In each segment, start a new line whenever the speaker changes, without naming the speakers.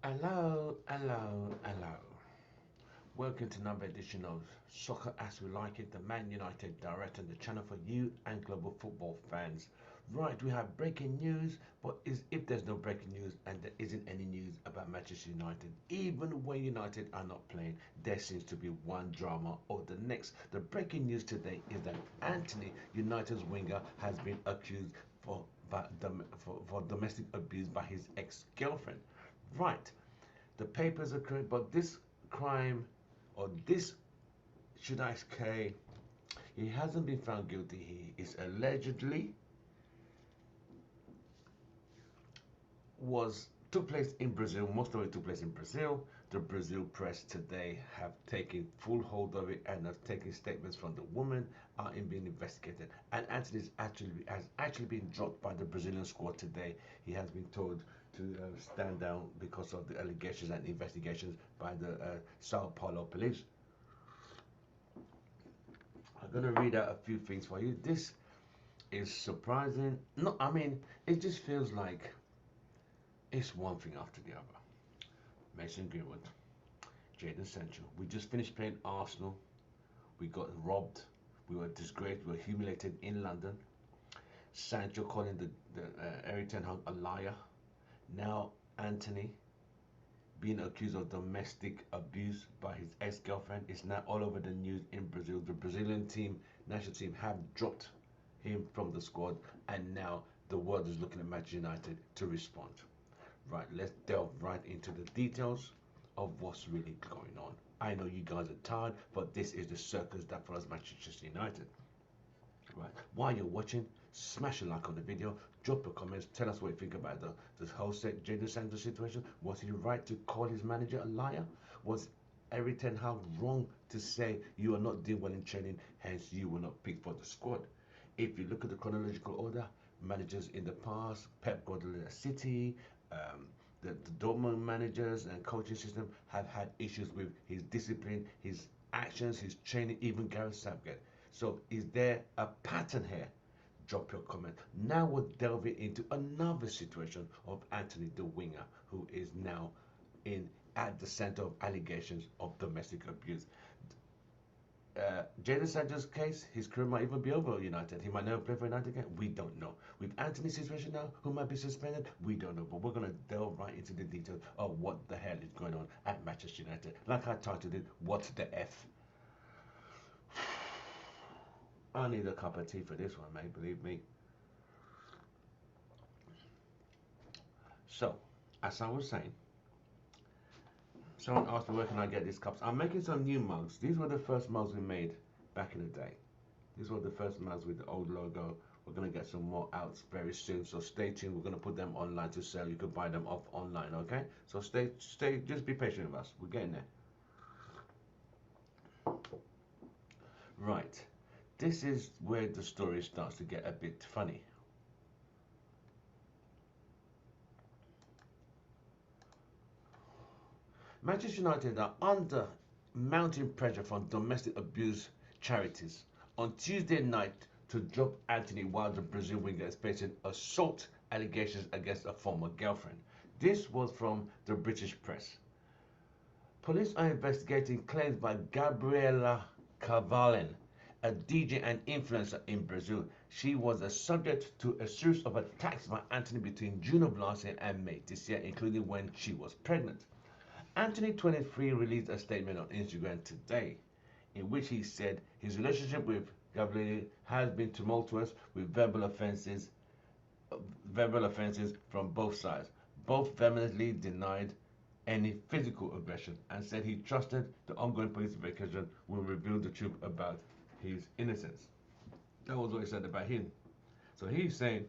Hello. Welcome to another edition of Soccer As We Like It, the Man United Direct on the channel for you and global football fans. Right, we have breaking news, but if there's no breaking news and there isn't any news about Manchester United, even when United are not playing, there seems to be one drama or the next. The breaking news today is that Anthony, United's winger, has been accused for domestic abuse by his ex-girlfriend. Right, the papers are correct, but this crime, or this, should I say, he hasn't been found guilty. He is allegedly was took place in Brazil. Most of it took place in Brazil. The Brazil press today have taken full hold of it and have taken statements from the woman are in being investigated. And Anthony has actually been dropped by the Brazilian squad today. He has been told to stand down because of the allegations and investigations by the Sao Paulo police. I'm going to read out a few things for you. This is surprising. No, I mean, it just feels like it's one thing after the other. Mason Greenwood, Jadon Sancho. We just finished playing Arsenal. We got robbed. We were disgraced. We were humiliated in London. Sancho calling the Erik ten Hag a liar. Now Anthony being accused of domestic abuse by his ex-girlfriend is now all over the news in Brazil. The Brazilian team, national team, have dropped him from the squad, and now the world is looking at Manchester United to respond. Right, let's delve right into the details of what's really going on. I know you guys are tired, but this is the circus that follows Manchester United. Right, while you're watching, smash a like on the video, drop a comment, tell us what you think about the whole Jadon Sancho situation. Was he right to call his manager a liar? Was Erik ten Hag wrong to say you are not doing well in training, hence you were not picked for the squad? If you look at the chronological order, managers in the past, Pep Guardiola at City, the Dortmund managers and coaching system have had issues with his discipline, his actions, his training, even Gareth Southgate. So is there a pattern here? Drop your comment. Now we're delving into another situation of Anthony the winger, who is now at the center of allegations of domestic abuse. Jadon Sancho's case, his career might even be over at United. He might never play for United again. We don't know. With Anthony's situation now, who might be suspended, we don't know. But we're going to delve right into the details of what the hell is going on at Manchester United. Like I titled it, What the F? I need a cup of tea for this one, mate, believe me. So, as I was saying, someone asked me where can I get these cups. I'm making some new mugs. These were the first mugs we made back in the day. These were the first mugs with the old logo. We're going to get some more out very soon, so stay tuned. We're going to put them online to sell. You can buy them off online, okay? So stay, just be patient with us. We're getting there. Right. This is where the story starts to get a bit funny. Manchester United are under mounting pressure from domestic abuse charities on Tuesday night to drop Anthony while the Brazil winger is facing assault allegations against a former girlfriend. This was from the British press. Police are investigating claims by Gabriela Carvalho, a DJ and influencer in Brazil. She was a subject to a series of attacks by Anthony between June of last year and May this year, including when she was pregnant. Anthony, 23, released a statement on Instagram today in which he said his relationship with Gabriela has been tumultuous with verbal offenses from both sides. Both vehemently denied any physical aggression and said he trusted the ongoing police investigation will reveal the truth about his innocence. That was what he said about him. So he's saying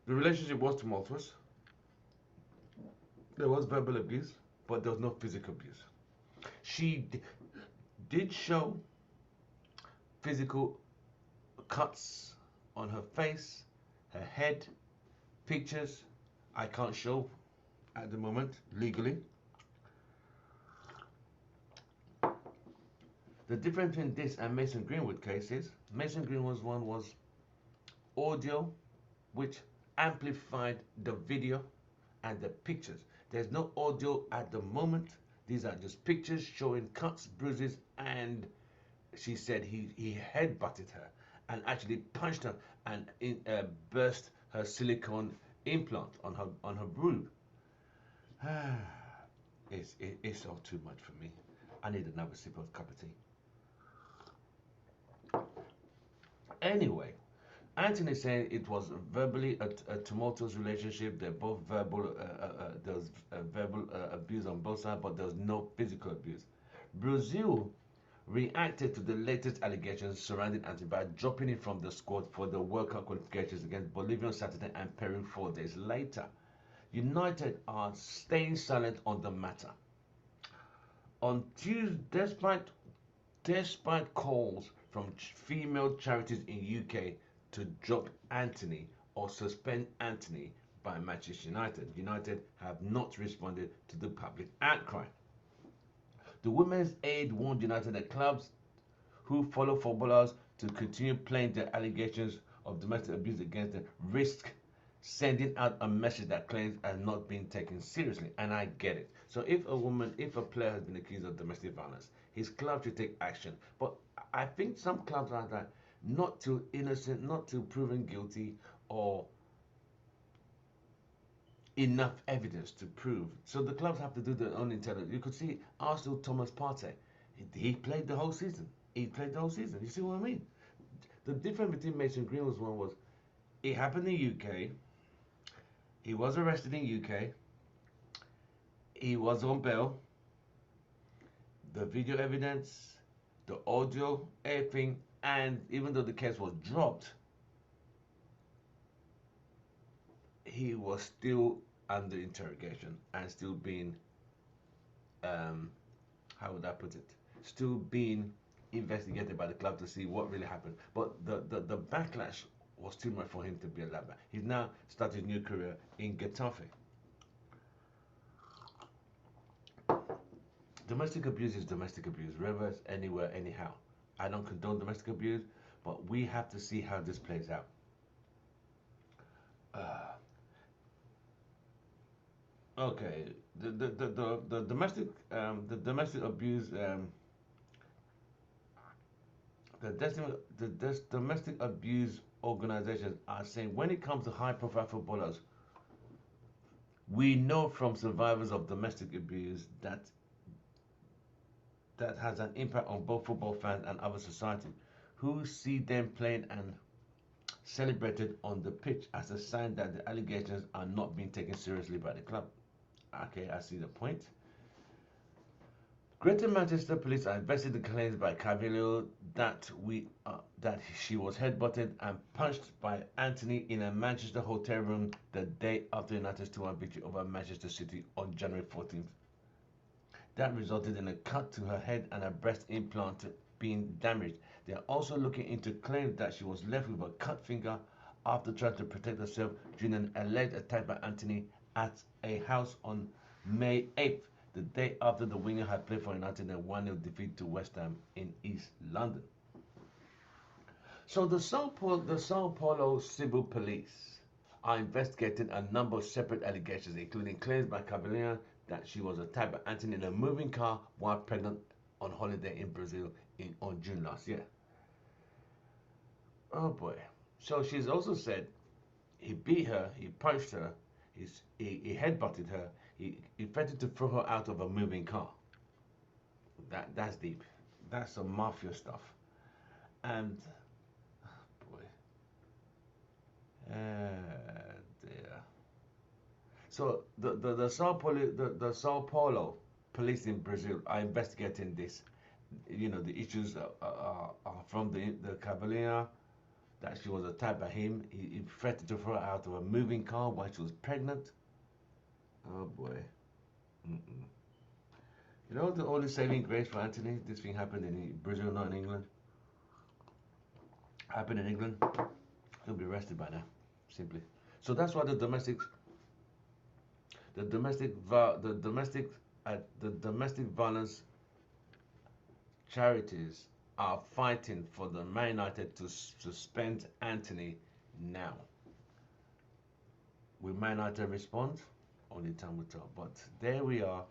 the relationship was tumultuous. There was verbal abuse, but there was no physical abuse. She did show physical cuts on her face, her head, pictures I can't show at the moment legally. The difference between this and Mason Greenwood case is Mason Greenwood's one was audio, which amplified the video and the pictures. There's no audio at the moment. These are just pictures showing cuts, bruises, and she said he headbutted her and actually punched her and burst her silicone implant on her boob. It's all too much for me. I need another sip of cup of tea. Anyway, Anthony saying it was verbally a tumultuous relationship. They're both verbal. There was verbal abuse on both sides, but there was no physical abuse. Brazil reacted to the latest allegations surrounding Anthony by dropping him from the squad for the World Cup qualifications against Bolivia on Saturday and Peru 4 days later. United are staying silent on the matter. On Tuesday, despite calls from female charities in UK to drop Anthony or suspend Anthony by Manchester United, United have not responded to the public outcry. The Women's Aid warned United that clubs who follow footballers to continue playing their allegations of domestic abuse against them risk sending out a message that claims are not being taken seriously. And I get it. So if a player has been accused of domestic violence, his club should take action. But I think some clubs are that not too innocent, not too proven guilty, or enough evidence to prove. So the clubs have to do their own intelligence. You could see Arsenal Thomas Partey. He played the whole season. He played the whole season. You see what I mean? The difference between Mason Greenwood's one was it happened in UK. He was arrested in UK. He was on bail. The video evidence, the audio, everything, and even though the case was dropped, he was still under interrogation and still being, how would I put it? Still being investigated by the club to see what really happened. But the backlash was too much for him to be allowed back. He's now started a new career in Getafe. Domestic abuse is domestic abuse, wherever, anywhere, anyhow. I don't condone domestic abuse, but we have to see how this plays out. Okay, the domestic abuse the domestic abuse organizations are saying when it comes to high-profile footballers, we know from survivors of domestic abuse that has an impact on both football fans and other society who see them playing and celebrated on the pitch as a sign that the allegations are not being taken seriously by the club. Okay, I see the point. Greater Manchester Police are investigating the claims by Cannel that she was headbutted and punched by Anthony in a Manchester hotel room the day after United's 2-1 victory over Manchester City on January 14th. That resulted in a cut to her head and a breast implant being damaged. They are also looking into claims that she was left with a cut finger after trying to protect herself during an alleged attack by Anthony at a house on May 8th, the day after the winger had played for United in a 1-0 defeat to West Ham in East London. So the Sao Paulo Civil Police are investigating a number of separate allegations, including claims by Cannel that she was attacked by Anthony in a moving car while pregnant on holiday in Brazil on June last year. Oh boy. So she's also said he beat her, he punched her, he headbutted her, he threatened to throw her out of a moving car. That's deep. That's some mafia stuff. And boy. Dear. So the Sao Paulo police in Brazil are investigating this. You know, the issues are from the Cavalier, that she was attacked by him. He threatened to throw her out of a moving car while she was pregnant. Oh boy. You know the only saving grace for Anthony? This thing happened in Brazil, not in England. Happened in England. He'll be arrested by now, simply. So that's why the domestic violence charities are fighting for the Man United to suspend Anthony now. Will Man United respond? only time will tell. But there we are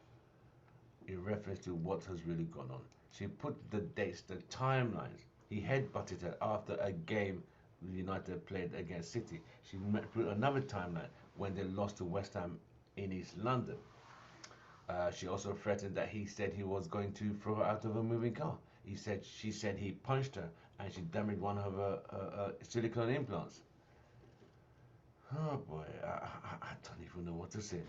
in reference to what has really gone on. She put the dates, the timelines. He headbutted her after a game United played against City. She put another timeline when they lost to West Ham in East London. She also threatened that he said he was going to throw her out of a moving car. She said he punched her and she damaged one of her silicone implants. Oh boy, I don't even know what to say.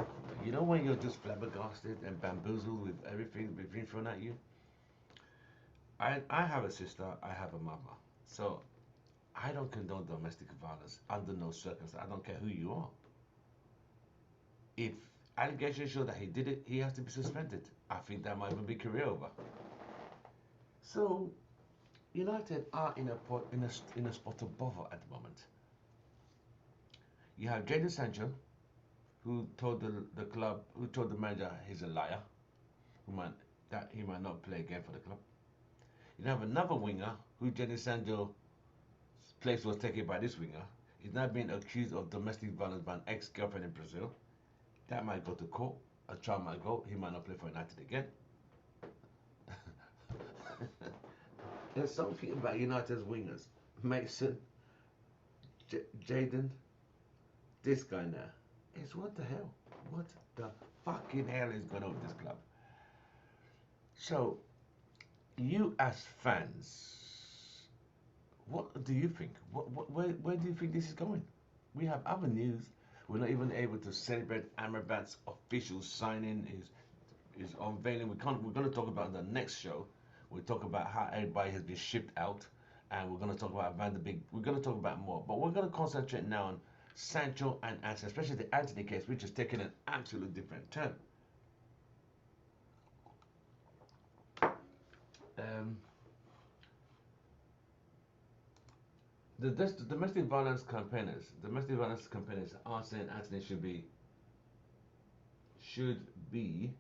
You know when you're just flabbergasted and bamboozled with everything being thrown at you? I have a sister, I have a mother. So I don't condone domestic violence under no circumstance. I don't care who you are. If allegations show that he did it, he has to be suspended. I think that might even be career over. So United are in a spot of bother at the moment. You have Jadon Sancho, who told the club, who told the manager he's a liar, that he might not play again for the club. You have another winger who Jadon Sancho's place was taken by this winger. He's now being accused of domestic violence by an ex-girlfriend in Brazil. That might go to court. A trial might go. He might not play for United again. There's something about United's wingers. Mason, Jadon, this guy now. It's what the hell? What the fucking hell is going on with this club? So, you as fans, what do you think? Where do you think this is going? We have other news. We're not even able to celebrate Amrabat's official signing, his unveiling. We're going to talk about the next show. We'll talk about how everybody has been shipped out, and we're going to talk about Van der Beek. We're going to talk about more, but we're going to concentrate now on Sancho and Antony, especially the Antony case, which has taken an absolute different turn. The domestic violence campaigners are saying Antony should be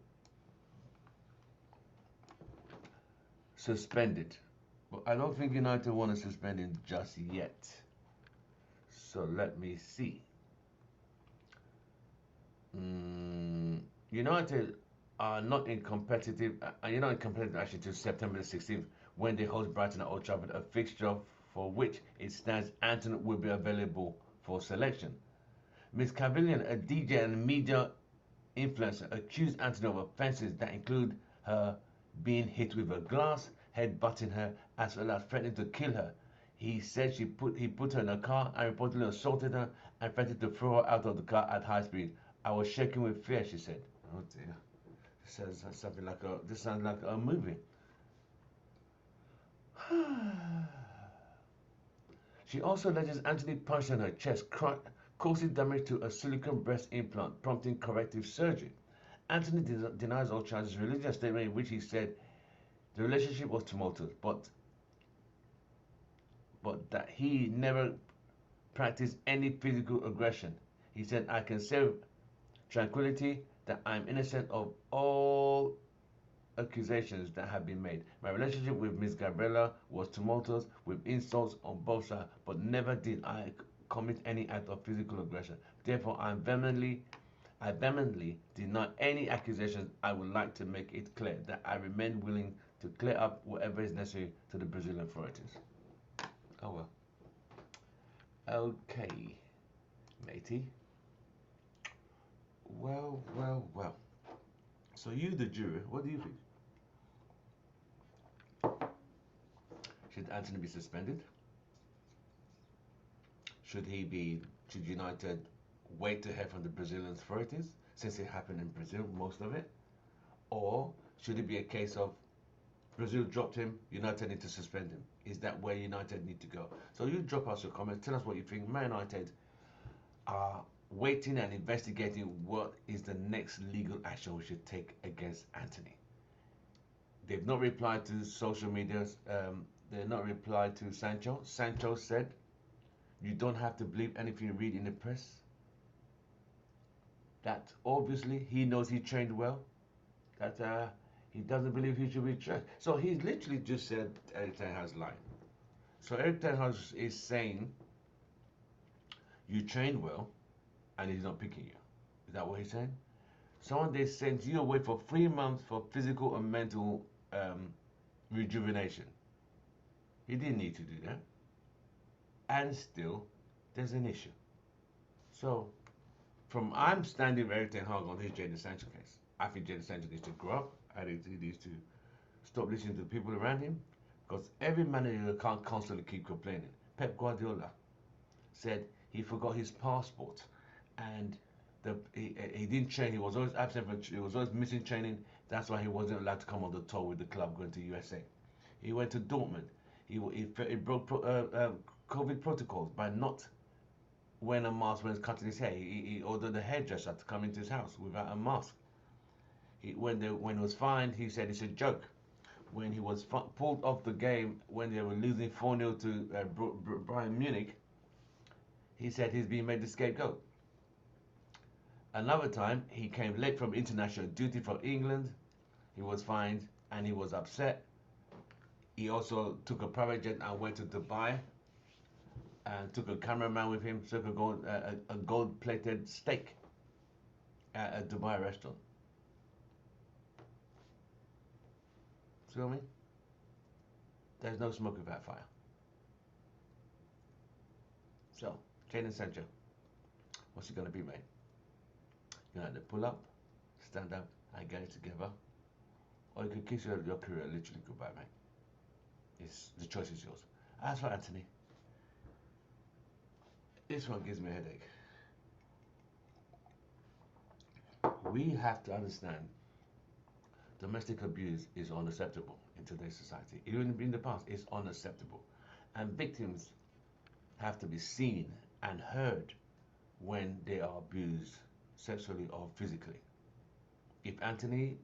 suspended, but I don't think United want to suspend him just yet. So let me see. United are not in competitive. You're not in competitive actually to September the 16th when they host Brighton at Old Trafford, a fixture for which it stands Antony will be available for selection. Ms. Cavillion, a DJ and media influencer, accused Antony of offences that include her being hit with a glass, headbutting her, as well as threatening to kill her. He said he put her in a car and reportedly assaulted her and threatened to throw her out of the car at high speed. I was shaking with fear, she said. Oh dear. This sounds like a movie. She also alleges Antony punched her in her chest, causing damage to a silicone breast implant, prompting corrective surgery. Antony denies all charges, releasing a statement in which he said the relationship was tumultuous, but that he never practiced any physical aggression. He said, I can say with tranquility that I'm innocent of all accusations that have been made. My relationship with Miss Gabriella was tumultuous with insults on both sides, but never did I commit any act of physical aggression. Therefore, I vehemently deny any accusations. I would like to make it clear that I remain willing to clear up whatever is necessary to the Brazilian authorities. Oh well. Okay, matey. Well. So you, the jury, what do you think? Should Antony be suspended? Should United wait to hear from the Brazilian authorities, since it happened in Brazil, most of it? Or should it be a case of Brazil dropped him, United need to suspend him? Is that where United need to go? So you drop us your comments, tell us what you think. Man United are waiting and investigating what is the next legal action we should take against Antony. They've not replied to social medias. They've not replied to Sancho. Sancho said, you don't have to believe anything you read in the press. That obviously he knows he trained well. That he doesn't believe he should be trained. So he's literally just said Erik ten Hag's lying. So Erik ten Hag is saying you trained well and he's not picking you. Is that what he's saying? Someone they sent you away for 3 months for physical and mental rejuvenation. He didn't need to do that. And still, there's an issue. So, from I'm standing with Eric Ten Hag on this Jadon Sancho case. I think Jadon Sancho needs to grow up. I think he needs to stop listening to the people around him. Because every manager can't constantly keep complaining. Pep Guardiola said he forgot his passport and he didn't train. He was always absent. He was always missing training. That's why he wasn't allowed to come on the tour with the club going to USA. He went to Dortmund. He broke COVID protocols by not wearing a mask when he's cutting his hair. He ordered the hairdresser to come into his house without a mask. When he was fined, he said it's a joke. When he was pulled off the game when they were losing 4-0 to Bayern Munich, he said he's being made the scapegoat. Another time, he came late from international duty from England. He was fined and he was upset. He also took a private jet and went to Dubai and took a cameraman with him, took a gold-plated steak at a Dubai restaurant. See what I mean? There's no smoke without fire. So, Jadon Sancho, what's he going to be, mate? You're going to have to pull up, stand up, and get it together. Or you could kiss your career literally goodbye, mate. The choice is yours. As for Anthony, this one gives me a headache. We have to understand domestic abuse is unacceptable in today's society. Even in the past, it's unacceptable. And victims have to be seen and heard when they are abused sexually or physically. If Anthony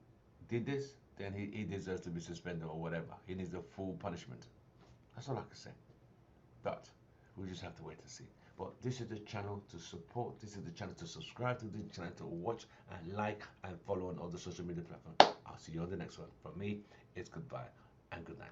did this, then he deserves to be suspended or whatever. He needs a full punishment. That's all I can say. But we just have to wait and see. But this is the channel to support. This is the channel to subscribe to. This channel to watch and like and follow on all the social media platforms. I'll see you on the next one. From me, it's goodbye and good night.